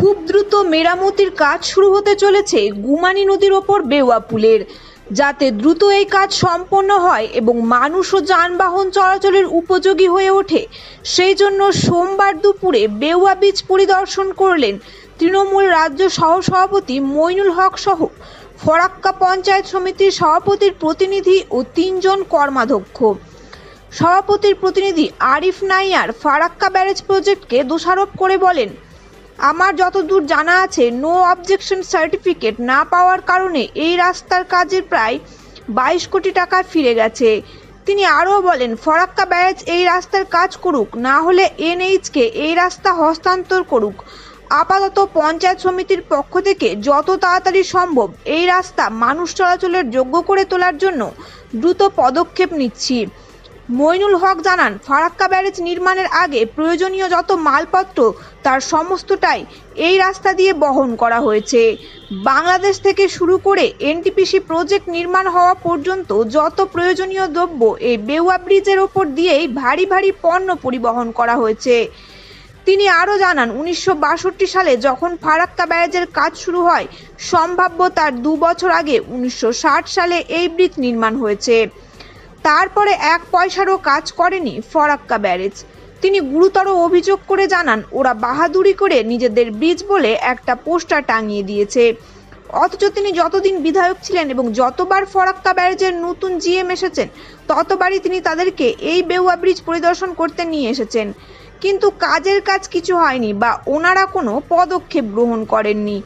খুব দ্রুত মেরামতির কাজ শুরু হতে চলেছে গুমানী নদীর ওপর বেওয়া পুলের, যাতে দ্রুত এই কাজ সম্পন্ন হয় এবং মানুষ ও যানবাহন চলাচলের উপযোগী হয়ে ওঠে। সেই জন্য সোমবার দুপুরে বেওয়া ব্রিজ পরিদর্শন করলেন তৃণমূল রাজ্য সহসভাপতি মইনুল হক সহ ফরাক্কা পঞ্চায়েত সমিতির সভাপতির প্রতিনিধি ও ৩ জন কর্মাধ্যক্ষ। সভাপতির প্রতিনিধি আরিফ নাইয়ার ফারাক্কা ব্যারেজ প্রজেক্টকে দোষারোপ করে বলেন, আমার যতদূর জানা আছে নো অবজেকশন সার্টিফিকেট না পাওয়ার কারণে এই রাস্তার কাজের প্রায় 22 কোটি টাকা ফিরে গেছে। তিনি আরও বলেন, ফরাক্কা ব্যারেজ এই রাস্তার কাজ করুক, না হলে এনএইচকে এই রাস্তা হস্তান্তর করুক। আপাতত পঞ্চায়েত সমিতির পক্ষ থেকে যত তাড়াতাড়ি সম্ভব এই রাস্তা মানুষ চলাচলের যোগ্য করে তোলার জন্য দ্রুত পদক্ষেপ নিচ্ছি। মইনুল হক জানান, ফারাক্কা ব্যারেজ নির্মাণের আগে প্রয়োজনীয় যত মালপত্র তার সমস্তটাই এই রাস্তা দিয়ে বহন করা হয়েছে। বাংলাদেশ থেকে শুরু করে এনটিপিসি প্রজেক্ট নির্মাণ হওয়া পর্যন্ত যত প্রয়োজনীয় দ্রব্য এই বেওয়া ব্রিজের ওপর দিয়েই ভারী ভারী পণ্য পরিবহন করা হয়েছে। তিনি আরও জানান, 1962 সালে যখন ফারাক্কা ব্যারেজের কাজ শুরু হয়, সম্ভাব্য তার 2 বছর আগে 1960 সালে এই ব্রিজ নির্মাণ হয়েছে। তারপরে 1 পয়সারও কাজ করেনি ফরাক্কা ব্যারেজ। তিনি গুরুতর অভিযোগ করে জানান, ওরা বাহাদুরি করে নিজেদের ব্রিজ বলে একটা পোস্টার টাঙিয়ে দিয়েছে। অথচ তিনি যতদিন বিধায়ক ছিলেন এবং যতবার ফরাক্কা ব্যারেজের নতুন জিএম এসেছেন ততবারই তিনি তাদেরকে এই বেওয়া ব্রিজ পরিদর্শন করতে নিয়ে এসেছেন, কিন্তু কাজের কাজ কিছু হয়নি বা ওনারা কোনো পদক্ষেপ গ্রহণ করেননি।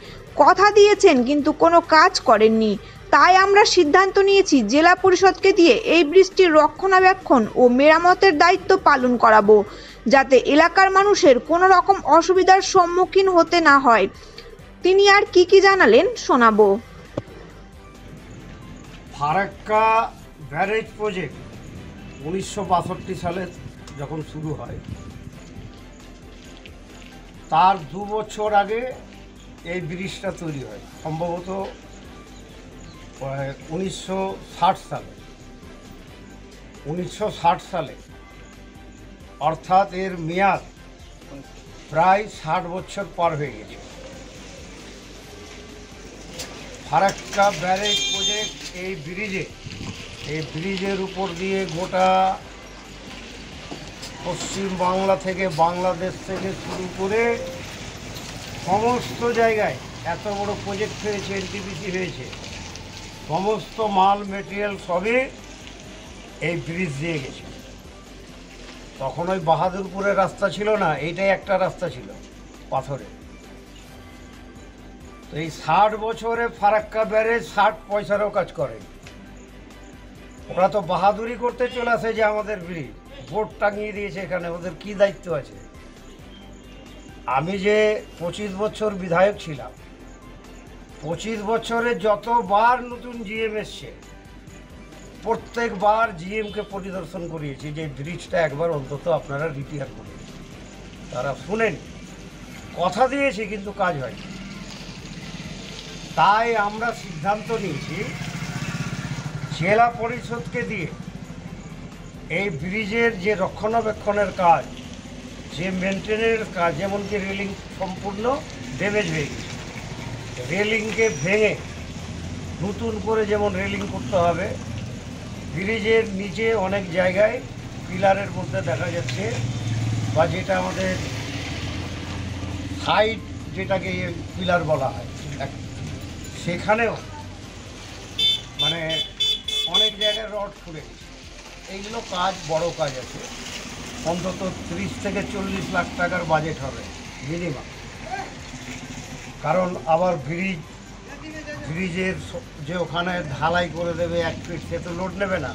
কথা দিয়েছেন কিন্তু কোনো কাজ করেননি। তাই আমরা সিদ্ধান্ত নিয়েছি জেলা পরিষদকে দিয়ে এই ব্রিজটির রক্ষণাবেক্ষণ ও মেরামতের দায়িত্ব পালন করাবো, যাতে এলাকার মানুষের কোনো রকম অসুবিধার সম্মুখীন হতে না হয়। তিনি আর কি জানালেন শোনাবো। ফারাক্কা ব্যারেজ প্রজেক্ট 1962 সালে যখন শুরু হয়, তার 2 বছর আগে এই ব্রিজটা তৈরি হয়, সম্ভবত 1960 সালে। 1960 সালে, অর্থাৎ এর মেয়াদ প্রায় 60 বছর পার হয়ে গেছে। ফারাক্কা ব্যারেজ প্রজেক্ট এই ব্রিজের উপর দিয়ে গোটা পশ্চিম বাংলা থেকে, বাংলাদেশ থেকে শুরু করে সমস্ত জায়গায় এত বড় প্রজেক্ট হয়েছে, এনটিপিসি হয়েছে, সমস্ত মাল মেটেরিয়াল সবই এই ব্রিজ দিয়ে গেছে। তখন ওই বাহাদুরপুরের রাস্তা ছিল না, এইটাই একটা রাস্তা ছিল পাথরে। তো এই 60 বছরে ফারাক্কা ব্যারেজ 60 পয়সারও কাজ করে। ওরা তো বাহাদুরি করতে চলে আসে যে আমাদের ব্রিজ, বোর্ড টাঙিয়ে দিয়েছে এখানে, ওদের কি দায়িত্ব আছে? আমি যে 25 বছর বিধায়ক ছিলাম, 25 বছরে যতবার নতুন জিএম এসছে প্রত্যেকবার জিএমকে পরিদর্শন করিয়েছি যে ব্রিজটা একবার অন্তত আপনারা রিপেয়ার করুন। তারা শুনেন, কথা দিয়েছি কিন্তু কাজ হয়নি। তাই আমরা সিদ্ধান্ত নিয়েছি জেলা পরিষদকে দিয়ে এই ব্রিজের যে রক্ষণাবেক্ষণের কাজ, যে মেনটেনের কাজ, যেমন কি রেলিং সম্পূর্ণ ড্যামেজ হয়ে গেছে, রেলিংকে ভেঙে নতুন করে যেমন রেলিং করতে হবে। ব্রিজের নিচে অনেক জায়গায় পিলারের মধ্যে দেখা যাচ্ছে, বা যেটা আমাদের সাইড, যেটাকে পিলার বলা হয়, সেখানেও মানে অনেক জায়গায় রড খুলে গেছে। এইগুলো কাজ, বড় কাজ আছে, অন্তত 30 থেকে 40 লাখ টাকার বাজেট হবে মিনিমাম। কারণ আবার ব্রিজের যে ওখানে ঢালাই করে দেবে 1 ফিট, সে তো লোড নেবে না,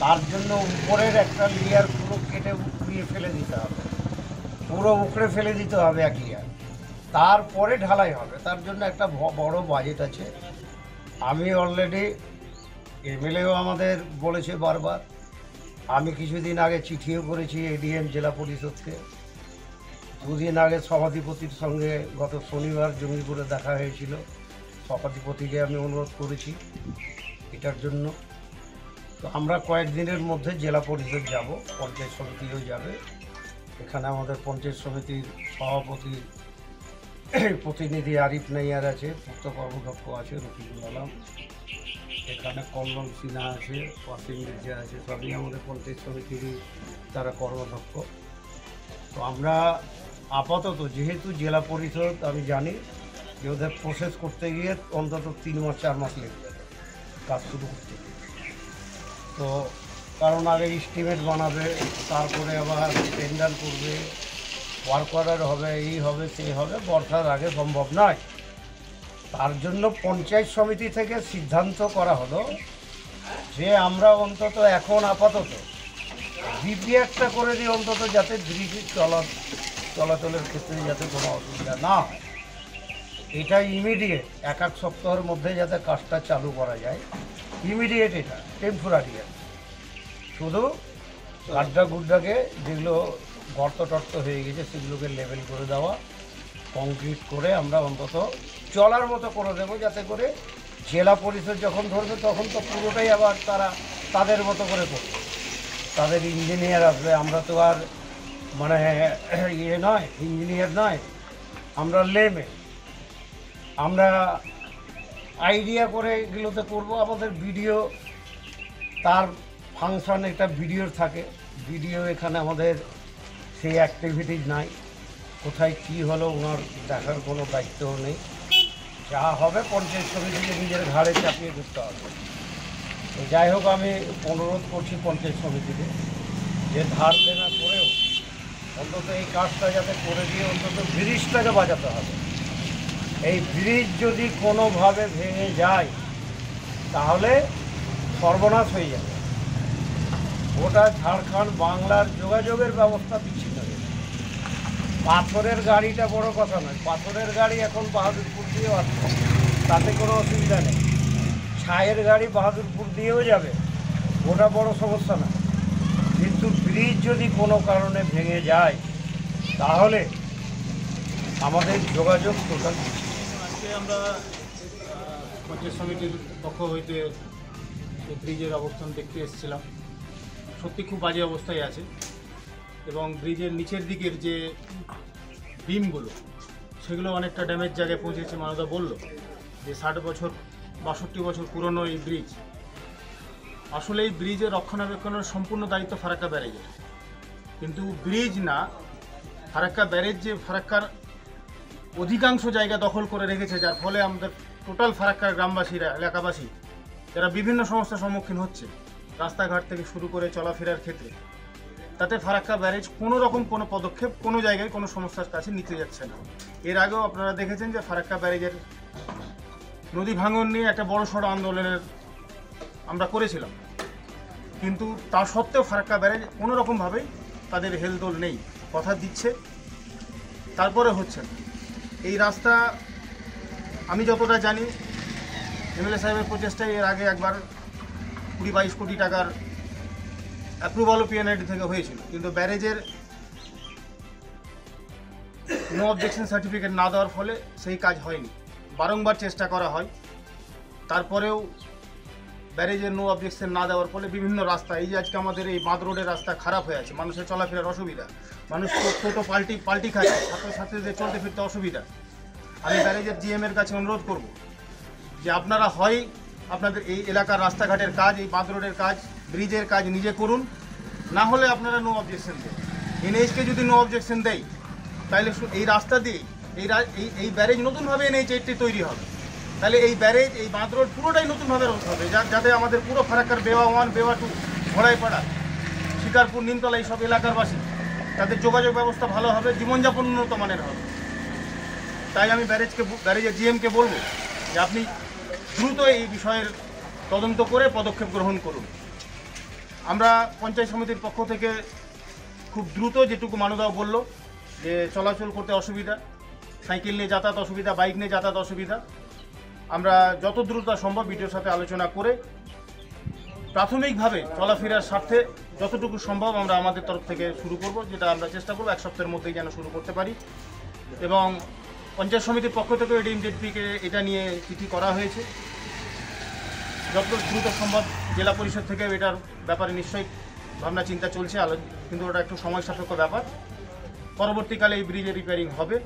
তার জন্য উপরের একটা লেয়ার পুরো কেটে উড়িয়ে ফেলে দিতে হবে, পুরো উখড়ে ফেলে দিতে হবে 1 লেয়ার, তারপরে ঢালাই হবে। তার জন্য একটা বড় বাজেট আছে। আমি অলরেডি, এমএলএও আমাদের বলেছে বারবার, আমি কিছুদিন আগে চিঠিও করেছি এডিএম জেলা পরিষদকে। 2 দিন আগে সভাধিপতির সঙ্গে গত শনিবার জঙ্গিপুরে দেখা হয়েছিল, সভাধিপতিকে আমি অনুরোধ করেছি এটার জন্য। তো আমরা কয়েকদিনের মধ্যে জেলা পরিষদ যাব, পঞ্চায়েত সমিতিও যাবে। এখানে আমাদের পঞ্চায়েত সমিতির সভাপতি প্রতিনিধি আরিফ নাইয়ার আছে, পূর্ত কর্মদক্ষ আছে রফিকুল আলম, এখানে কল্লোল সিনহা আছে, ওয়াসিম মির্জা আছে, সবই আমাদের পঞ্চায়েত সমিতিরই তারা কর্মদক্ষ। তো আমরা আপাতত যেহেতু জেলা পরিষদ আমি জানি যে ওদের প্রসেস করতে গিয়ে অন্তত 3 মাস 4 মাস লেগে যাবে কাজ শুরু করতে। তো কারণ আগে এস্টিমেট বানাবে, তারপরে আবার টেন্ডার করবে, ওয়ার্ক অর্ডার হবে, এই হবে সেই হবে, বর্ষার আগে সম্ভব নয়। তার জন্য পঞ্চায়েত সমিতি থেকে সিদ্ধান্ত করা হলো যে আমরা অন্তত এখন আপাতত বিপি একটা করে দিই, অন্তত যাতে ব্রিজ চলাচলের ক্ষেত্রে যাতে কোনো অসুবিধা না হয়। এটা ইমিডিয়েট 1 সপ্তাহের মধ্যে যাতে কাজটা চালু করা যায়, ইমিডিয়েট, এটা টেম্পোরারি। শুধু গাড্ডা গুড্ডাকে যেগুলো গর্ত টর্ত হয়ে গেছে সেগুলোকে লেভেল করে দেওয়া, কংক্রিট করে আমরা অন্তত চলার মতো করে দেবো, যাতে করে জেলা পরিষদ যখন ধরবে তখন তো পুরোটাই আবার তারা তাদের মতো করে করবে, তাদের ইঞ্জিনিয়ার আসবে। আমরা তো আর মানে ইয়ে নয়, ইঞ্জিনিয়ার নয়, আমরা লেমে, আমরা আইডিয়া করে এগুলোতে করবো। আমাদের ভিডিও, তার ফাংশন একটা ভিডিওর থাকে, ভিডিও এখানে আমাদের সেই অ্যাক্টিভিটিস নাই, কোথায় কী হলো ওনার দেখার কোনো দায়িত্বও নেই। যা হবে পঞ্চায়েত সমিতিকে নিজের ঘাড়ে চাপিয়ে দিতে হবে। তো যাই হোক, আমি অনুরোধ করছি পঞ্চায়েত সমিতিকে যে ধার দেনা করেও অন্তত এই কাজটা যাতে করে দিয়ে অন্তত ব্রিজটাকে বাঁচাতে হবে। এই ব্রিজ যদি কোনোভাবে ভেঙে যায় তাহলে সর্বনাশ হয়ে যাবে, গোটা ঝাড়খণ্ড বাংলার যোগাযোগের ব্যবস্থা বিচ্ছিন্ন হয়ে যাবে। পাথরের গাড়িটা বড় কথা নয়, পাথরের গাড়ি এখন বাহাদুরপুর দিয়েও আসছে, তাতে কোনো অসুবিধা নেই। ছায়ের গাড়ি বাহাদুরপুর দিয়েও যাবে, ওটা বড় সমস্যা না। কিন্তু ব্রিজ যদি কোনো কারণে ভেঙে যায় তাহলে আমাদের যোগাযোগ টোটাল। আজকে আমরা পঞ্চায়েত সমিতির পক্ষ হইতে এই ব্রিজের অবস্থান দেখতে এসেছিলাম। সত্যি খুব বাজে অবস্থায় আছে এবং ব্রিজের নিচের দিকের যে বিমগুলো সেগুলো অনেকটা ড্যামেজ জায়গায় পৌঁছেছে। মানবদা বলল যে 60 বছর 62 বছর পুরনো এই ব্রিজ। আসলে এই ব্রিজের রক্ষণাবেক্ষণের সম্পূর্ণ দায়িত্ব ফারাক্কা ব্যারেজের, কিন্তু ব্রিজ না, ফারাক্কা ব্যারেজ যে ফারাক্কার অধিকাংশ জায়গা দখল করে রেখেছে, যার ফলে আমাদের টোটাল ফারাক্কার গ্রামবাসীরা, এলাকাবাসী, যারা বিভিন্ন সমস্যার সম্মুখীন হচ্ছে রাস্তাঘাট থেকে শুরু করে চলাফেরার ক্ষেত্রে, তাতে ফারাক্কা ব্যারেজ কোনো রকম কোনো পদক্ষেপ কোনো জায়গায় কোনো সমস্যার কাছে নিতে যাচ্ছে না। এর আগেও আপনারা দেখেছেন যে ফারাক্কা ব্যারেজের নদী ভাঙন নিয়ে একটা বড় সড়ো আন্দোলনের আমরা করেছিলাম, কিন্তু তা সত্ত্বেও ফারাক্কা ব্যারেজ কোনো রকমভাবেই তাদের হেলদোল নেই, কথা দিচ্ছে তারপরে হচ্ছে না। এই রাস্তা আমি যতটা জানি এমএলএ সাহেবের প্রচেষ্টায় এর আগে একবার 20-22 কোটি টাকার অ্যাপ্রুভালও পিএনআইডি থেকে হয়েছিল, কিন্তু ব্যারেজের নো অবজেকশন সার্টিফিকেট না দেওয়ার ফলে সেই কাজ হয়নি। বারংবার চেষ্টা করা হয়, তারপরেও ব্যারেজের নো অবজেকশন না দেওয়ার ফলে বিভিন্ন রাস্তা, এই যে আজকে আমাদের এই বাঁধ রোডের রাস্তা খারাপ হয়ে আছে, মানুষের চলাফেরার অসুবিধা, মানুষ টোটো পাল্টি খাচ্ছে, ছাত্রছাত্রীদের চলতে ফিরতে অসুবিধা। আমি ব্যারেজের জিএমের কাছে অনুরোধ করব যে আপনারা হয় আপনাদের এই এলাকার রাস্তাঘাটের কাজ, এই বাঁধ রোডের কাজ, ব্রিজের কাজ নিজে করুন, না হলে আপনারা নো অবজেকশন দেন। এনএইচকে যদি নো অবজেকশন দেয় তাহলে এই রাস্তা দিয়ে এই ব্যারেজ নতুনভাবে NH-80 তৈরি হবে, তাহলে এই ব্যারেজ, এই বাঁধ রোড পুরোটাই নতুনভাবে হবে, যাতে আমাদের পুরো ফারাক্কার বেওয়া 1, বেওয়া 2, ঘোড়াইপাড়া, শিকারপুর, নিমতলা এইসব এলাকারবাসী, তাদের যোগাযোগ ব্যবস্থা ভালো হবে, জীবনযাপন উন্নত মানের হবে। তাই আমি ব্যারেজের জিএমকে বলবো যে আপনি দ্রুত এই বিষয়ের তদন্ত করে পদক্ষেপ গ্রহণ করুন। আমরা পঞ্চায়েত সমিতির পক্ষ থেকে খুব দ্রুত, যেটুকু মানদাও বলল যে চলাচল করতে অসুবিধা, সাইকেল নিয়ে যাতায়াত অসুবিধা, বাইক নিয়ে যাতায়াত অসুবিধা, আমরা যত দ্রুত সম্ভব ভিডিওর সাথে আলোচনা করে প্রাথমিকভাবে চলাফেরার স্বার্থে যতটুকু সম্ভব আমরা আমাদের তরফ থেকে শুরু করব, যেটা আমরা চেষ্টা করব 1 সপ্তাহের মধ্যেই যেন শুরু করতে পারি। এবং পঞ্চায়েত সমিতির পক্ষ থেকে এডিএমজেডপিকে এটা নিয়ে চিঠি করা হয়েছে, যত দ্রুত সম্ভব জেলা পরিষদ থেকে এটার ব্যাপারে নিশ্চয়ই ভাবনা চিন্তা চলছে, কিন্তু ওটা একটু সময় সাপেক্ষ ব্যাপার। পরবর্তীকালে এই ব্রিজের রিপেয়ারিং হবে।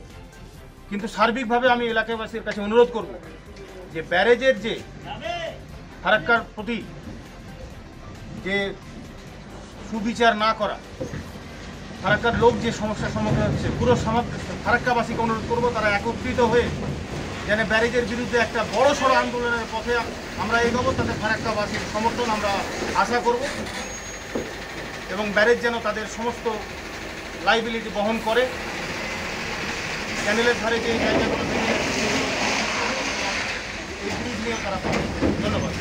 কিন্তু সার্বিকভাবে আমি এলাকাবাসীর কাছে অনুরোধ করব যে ব্যারেজের যে ফারাক্কার প্রতি যে সুবিচার না করা, ফারাক্কার লোক যে সমস্যার সম্মুখীন হচ্ছে, পুরো ফারাক্কাবাসীকে অনুরোধ করব তারা একত্রিত হয়ে যেন ব্যারেজের বিরুদ্ধে একটা বড়সড় আন্দোলনের পথে আমরা এগোবো, তাতে ফারাক্কাবাসীর সমর্থন আমরা আশা করব এবং ব্যারেজ যেন তাদের সমস্ত লাইবিলিটি বহন করে। ক্যানেলের ধারে যে জায়গাগুলো থেকে এই ব্রিজ নিয়ে তারা পাবে। ধন্যবাদ।